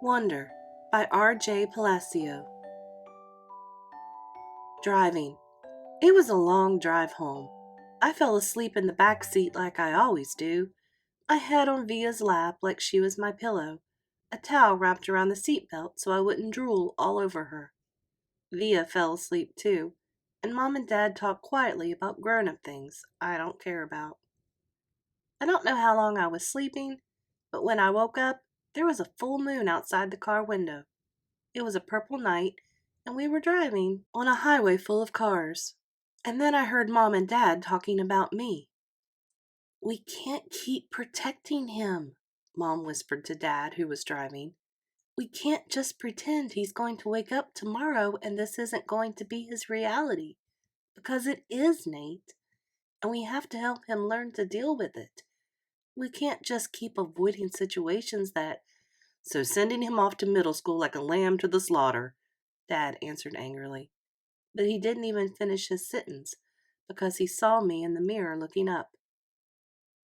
Wonder by R.J. Palacio. Driving. It was a long drive home. I fell asleep in the back seat like I always do, my head on Via's lap like she was my pillow, a towel wrapped around the seatbelt so I wouldn't drool all over her. Via fell asleep too, and Mom and Dad talked quietly about grown-up things I don't care about. I don't know how long I was sleeping, but when I woke up, there was a full moon outside the car window. It was a purple night, and we were driving on a highway full of cars. And then I heard Mom and Dad talking about me. "We can't keep protecting him," Mom whispered to Dad, who was driving. "We can't just pretend he's going to wake up tomorrow and this isn't going to be his reality. Because it is, Nate. And we have to help him learn to deal with it. We can't just keep avoiding situations that—" "So sending him off to middle school like a lamb to the slaughter," Dad answered angrily. But he didn't even finish his sentence because he saw me in the mirror looking up.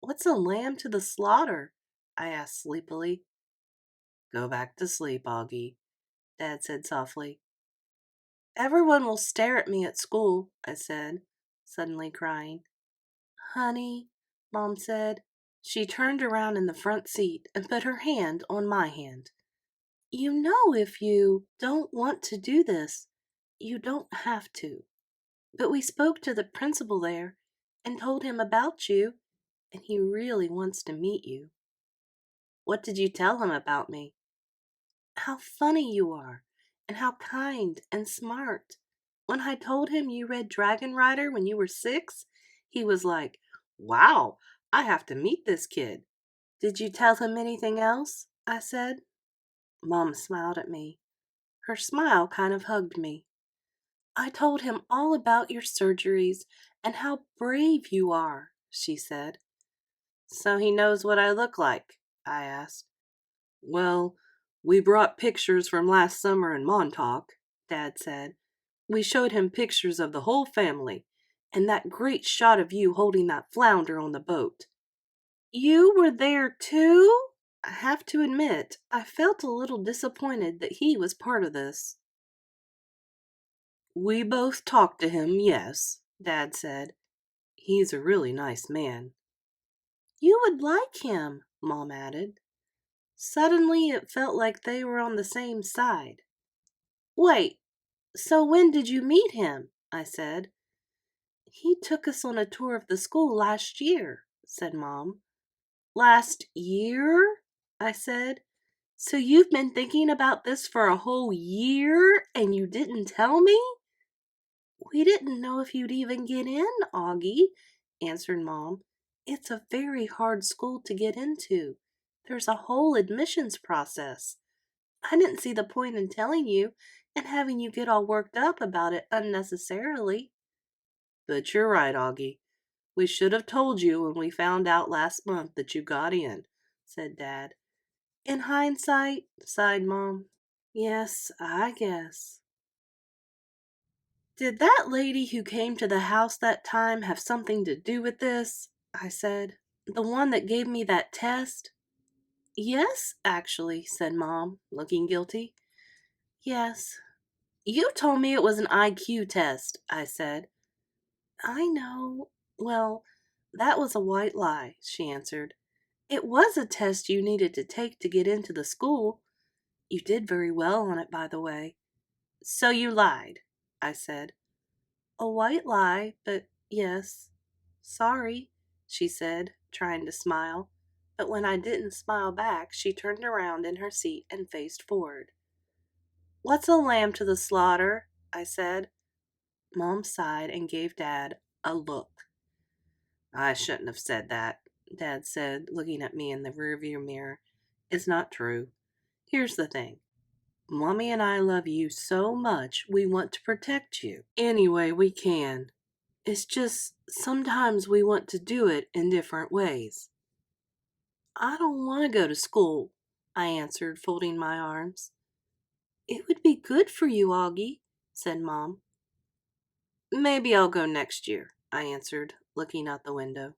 "What's a lamb to the slaughter?" I asked sleepily. "Go back to sleep, Auggie," Dad said softly. "Everyone will stare at me at school," I said, suddenly crying. "Honey," Mom said. She turned around in the front seat and put her hand on my hand. "You know if you don't want to do this, you don't have to. But we spoke to the principal there and told him about you, and he really wants to meet you." "What did you tell him about me?" "How funny you are, and how kind and smart. When I told him you read Dragon Rider when you were 6, he was like, 'Wow, I have to meet this kid.'" "Did you tell him anything else?" I said. Mom smiled at me. Her smile kind of hugged me. "I told him all about your surgeries and how brave you are," she said. "So he knows what I look like?" I asked. "Well, we brought pictures from last summer in Montauk," Dad said. "We showed him pictures of the whole family, and that great shot of you holding that flounder on the boat." "You were there too?" I have to admit, I felt a little disappointed that he was part of this. "We both talked to him, yes," Dad said. "He's a really nice man." "You would like him," Mom added. Suddenly it felt like they were on the same side. "Wait, so when did you meet him?" I said. "He took us on a tour of the school last year," said Mom. "Last year?" I said. "So you've been thinking about this for a whole year and you didn't tell me?" "We didn't know if you'd even get in, Auggie," answered Mom. "It's a very hard school to get into. There's a whole admissions process. I didn't see the point in telling you and having you get all worked up about it unnecessarily." "But you're right, Auggie. We should have told you when we found out last month that you got in," said Dad. "In hindsight," sighed Mom. "Yes, I guess." "Did that lady who came to the house that time have something to do with this?" I said. "The one that gave me that test?" "Yes, actually," said Mom, looking guilty. "Yes." "You told me it was an IQ test," I said. "I know. Well, that was a white lie," she answered. "It was a test you needed to take to get into the school. You did very well on it, by the way." "So you lied," I said. "A white lie, but yes. Sorry," she said, trying to smile. But when I didn't smile back, she turned around in her seat and faced forward. "What's a lamb to the slaughter?" I said. Mom sighed and gave Dad a look. "I shouldn't have said that," Dad said, looking at me in the rearview mirror. "It's not true. Here's the thing. Mommy and I love you so much we want to protect you any way we can. It's just sometimes we want to do it in different ways." "I don't want to go to school," I answered, folding my arms. "It would be good for you, Auggie," said Mom. "Maybe I'll go next year," I answered, looking out the window.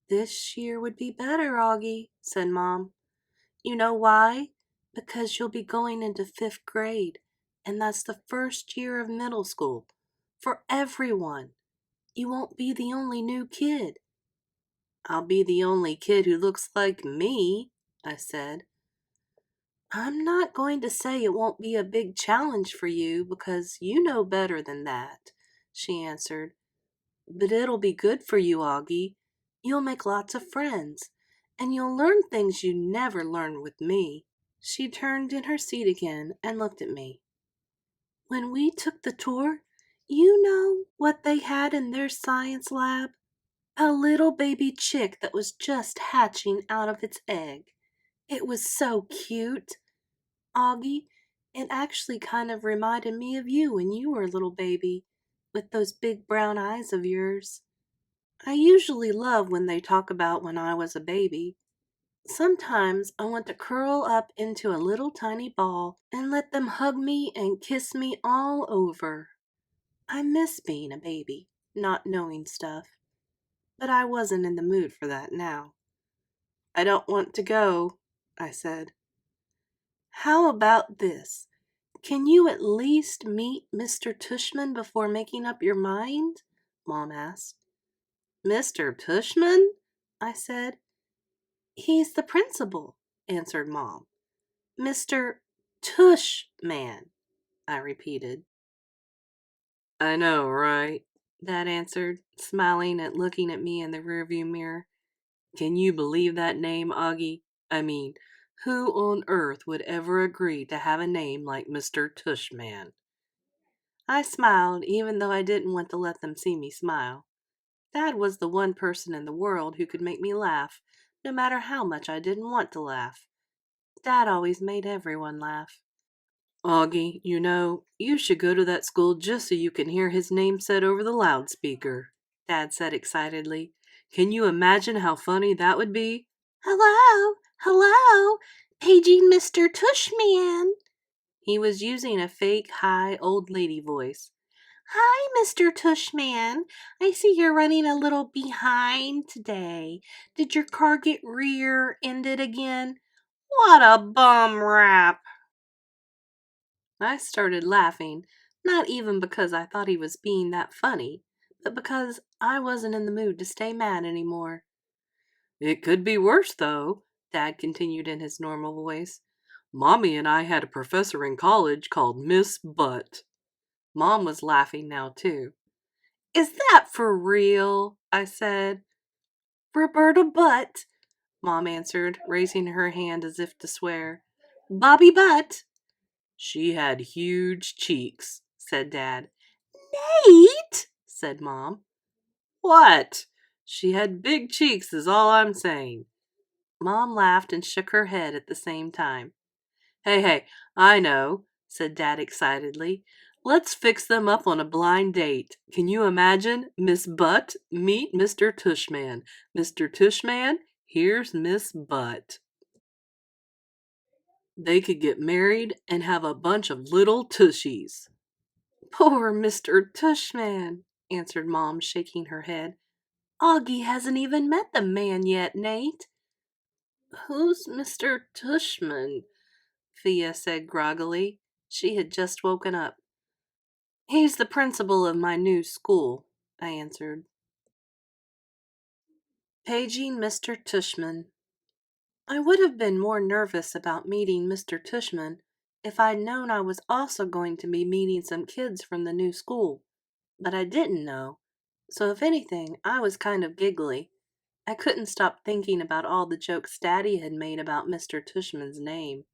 "This year would be better, Auggie," said Mom. "You know why? Because you'll be going into 5th grade, and that's the first year of middle school. For everyone. You won't be the only new kid. I'll be the only kid who looks like me, I said. I'm not going to say it won't be a big challenge for you because you know better than that, she answered. But it'll be good for you, Auggie. You'll make lots of friends, and you'll learn things you never learned with me. She turned in her seat again and looked at me. When we took the tour, you know what they had in their science lab? A little baby chick that was just hatching out of its egg. It was so cute. Auggie, it actually kind of reminded me of you when you were a little baby, with those big brown eyes of yours. I usually love when they talk about when I was a baby. Sometimes I want to curl up into a little tiny ball and let them hug me and kiss me all over. I miss being a baby, not knowing stuff, but I wasn't in the mood for that now. I don't want to go, I said. How about this? Can you at least meet Mr. Tushman before making up your mind? Mom asked. Mr. Tushman? I said. He's the principal, answered Mom. Mr. Tushman, I repeated. I know, right? Dad answered, smiling and looking at me in the rearview mirror. Can you believe that name, Auggie? I mean, who on earth would ever agree to have a name like Mr. Tushman? I smiled, even though I didn't want to let them see me smile. Dad was the one person in the world who could make me laugh, no matter how much I didn't want to laugh. Dad always made everyone laugh. Auggie, you know, you should go to that school just so you can hear his name said over the loudspeaker, Dad said excitedly. Can you imagine how funny that would be? Hello, hello, paging Mr. Tushman. He was using a fake high old lady voice. Hi, Mr. Tushman. I see you're running a little behind today. Did your car get rear-ended again? What a bum rap. I started laughing, not even because I thought he was being that funny, but because I wasn't in the mood to stay mad anymore. It could be worse, though, Dad continued in his normal voice. Mommy and I had a professor in college called Miss Butt. Mom was laughing now, too. Is that for real? I said. Roberta Butt, Mom answered, raising her hand as if to swear. Bobby Butt. She had huge cheeks, said Dad. Nate, said Mom. What? She had big cheeks is all I'm saying. Mom laughed and shook her head at the same time. Hey, I know, said Dad excitedly. Let's fix them up on a blind date. Can you imagine? Miss Butt, meet Mr. Tushman. Mr. Tushman, here's Miss Butt. They could get married and have a bunch of little tushies. Poor Mr. Tushman, answered Mom, shaking her head. Auggie hasn't even met the man yet, Nate. Who's Mr. Tushman? Thea said groggily. She had just woken up. He's the principal of my new school, I answered. Paging Mr. Tushman. I would have been more nervous about meeting Mr. Tushman if I'd known I was also going to be meeting some kids from the new school, but I didn't know, so if anything, I was kind of giggly. I couldn't stop thinking about all the jokes Daddy had made about Mr. Tushman's name.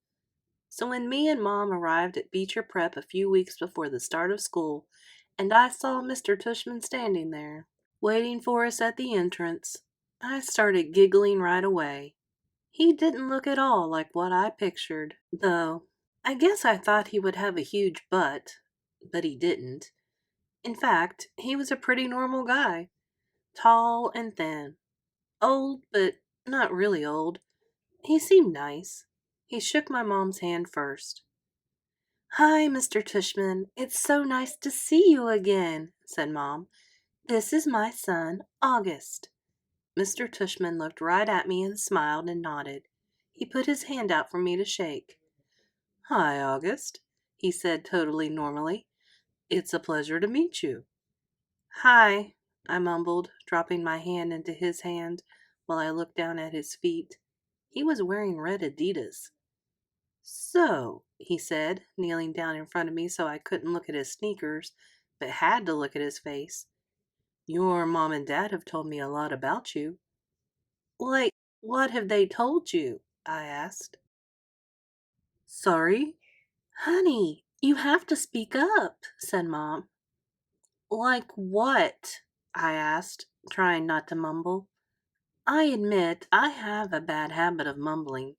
So when me and Mom arrived at Beecher Prep a few weeks before the start of school, and I saw Mr. Tushman standing there, waiting for us at the entrance, I started giggling right away. He didn't look at all like what I pictured, though. I guess I thought he would have a huge butt, but he didn't. In fact, he was a pretty normal guy, tall and thin, old, but not really old. He seemed nice. He shook my mom's hand first. Hi, Mr. Tushman. It's so nice to see you again, said Mom. This is my son, August. Mr. Tushman looked right at me and smiled and nodded. He put his hand out for me to shake. Hi, August, he said totally normally. It's a pleasure to meet you. Hi, I mumbled, dropping my hand into his hand while I looked down at his feet. He was wearing red Adidas. So, he said, kneeling down in front of me so I couldn't look at his sneakers, but had to look at his face. Your mom and dad have told me a lot about you. Like, what have they told you? I asked. Sorry? Honey, you have to speak up, said Mom. Like what? I asked, trying not to mumble. I admit I have a bad habit of mumbling.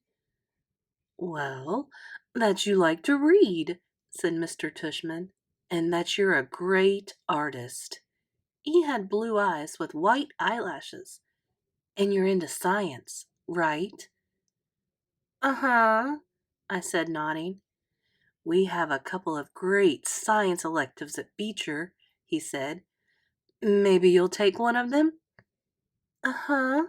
Well, that you like to read, said Mr. Tushman, and that you're a great artist. He had blue eyes with white eyelashes. And you're into science, right? Uh-huh, I said, nodding. We have a couple of great science electives at Beecher, he said. Maybe you'll take one of them? Uh-huh,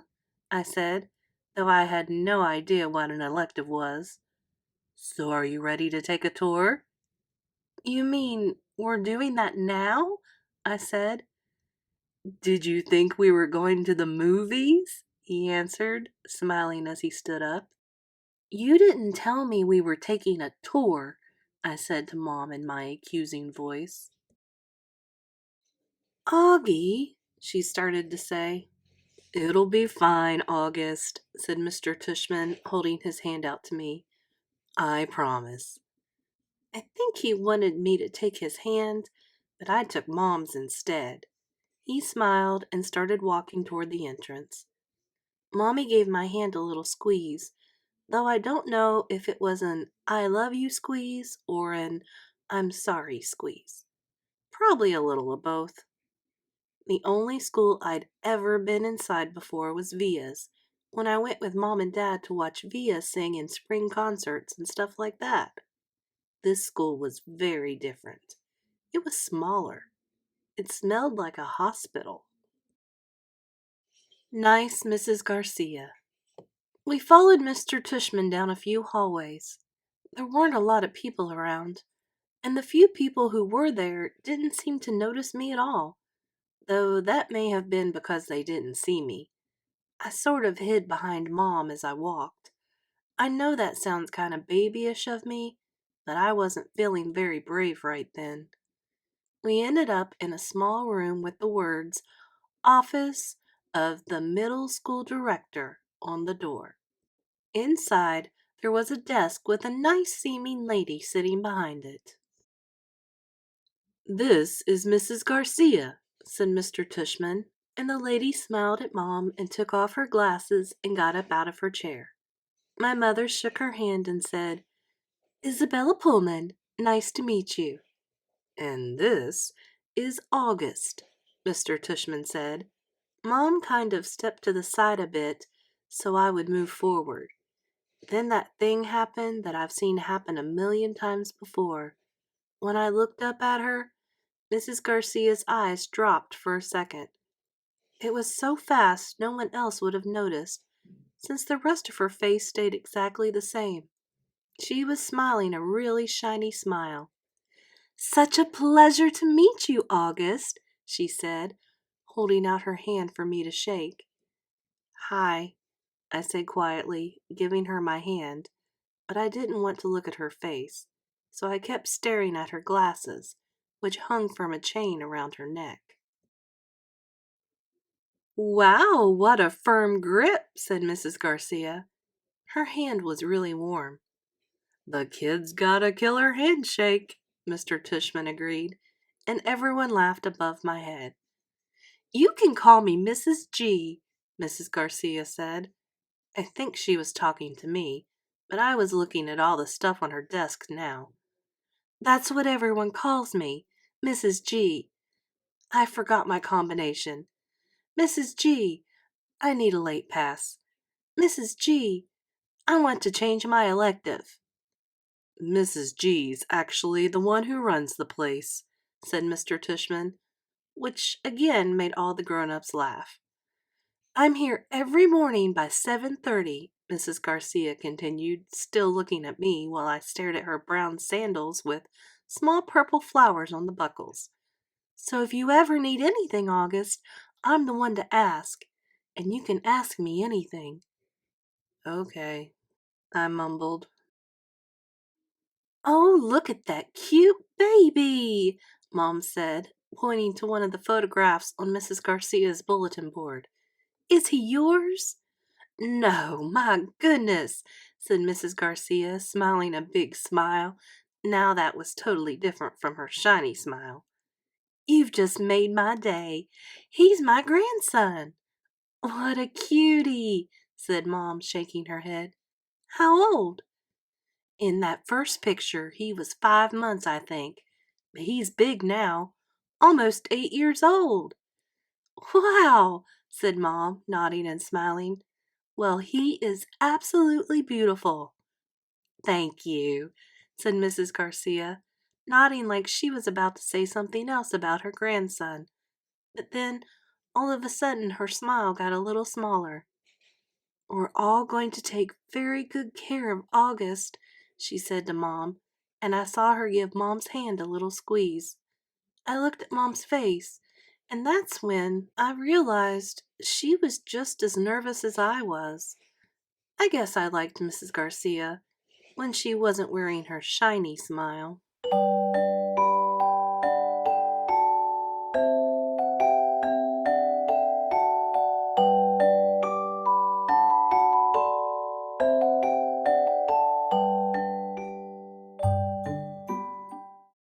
I said, though I had no idea what an elective was. So are you ready to take a tour? You mean we're doing that now? I said. Did you think we were going to the movies? He answered, smiling as he stood up. You didn't tell me we were taking a tour, I said to Mom in my accusing voice. Auggie, she started to say. It'll be fine, August, said Mr. Tushman, holding his hand out to me. I promise. I think he wanted me to take his hand, but I took Mom's instead. He smiled and started walking toward the entrance. Mommy gave my hand a little squeeze, though I don't know if it was an I love you squeeze or an I'm sorry squeeze. Probably a little of both. The only school I'd ever been inside before was Via's, when I went with Mom and Dad to watch Via sing in spring concerts and stuff like that. This school was very different. It was smaller. It smelled like a hospital. Nice Mrs. Garcia. We followed Mr. Tushman down a few hallways. There weren't a lot of people around, and the few people who were there didn't seem to notice me at all, though that may have been because they didn't see me. I sort of hid behind Mom as I walked. I know that sounds kind of babyish of me, but I wasn't feeling very brave right then. We ended up in a small room with the words, Office of the Middle School Director on the door. Inside, there was a desk with a nice-seeming lady sitting behind it. This is Mrs. Garcia, said Mr. Tushman, and the lady smiled at Mom and took off her glasses and got up out of her chair. My mother shook her hand and said, Isabella Pullman, nice to meet you. And this is August, Mr. Tushman said. Mom kind of stepped to the side a bit so I would move forward. Then that thing happened that I've seen happen a million times before. When I looked up at her, Mrs. Garcia's eyes dropped for a second. It was so fast no one else would have noticed, since the rest of her face stayed exactly the same. She was smiling a really shiny smile. Such a pleasure to meet you, August, she said, holding out her hand for me to shake. Hi, I said quietly, giving her my hand, but I didn't want to look at her face, so I kept staring at her glasses, which hung from a chain around her neck. Wow, what a firm grip, said Mrs. Garcia. Her hand was really warm. The kid's got a killer handshake, Mr. Tushman agreed, and everyone laughed above my head. You can call me Mrs. G, Mrs. Garcia said. I think she was talking to me, but I was looking at all the stuff on her desk now. That's what everyone calls me, Mrs. G. I forgot my combination. Mrs. G, I need a late pass. Mrs. G, I want to change my elective. Mrs. G's actually the one who runs the place, said Mr. Tushman, which again made all the grown-ups laugh. I'm here every morning by 7:30, Mrs. Garcia continued, still looking at me while I stared at her brown sandals with small purple flowers on the buckles. So if you ever need anything, August, I'm the one to ask, and you can ask me anything. Okay, I mumbled. Oh, look at that cute baby, Mom said, pointing to one of the photographs on Mrs. Garcia's bulletin board. Is he yours? No, my goodness, said Mrs. Garcia, smiling a big smile. Now that was totally different from her shiny smile. You've just made my day. He's my grandson. What a cutie, said Mom, shaking her head. How old? In that first picture, he was 5 months, I think. But he's big now, almost 8 years old. Wow, said Mom, nodding and smiling. Well, he is absolutely beautiful. Thank you, said Mrs. Garcia, nodding like she was about to say something else about her grandson. But then, all of a sudden, her smile got a little smaller. We're all going to take very good care of August, she said to Mom, and I saw her give Mom's hand a little squeeze. I looked at Mom's face, and that's when I realized she was just as nervous as I was. I guess I liked Mrs. Garcia when she wasn't wearing her shiny smile.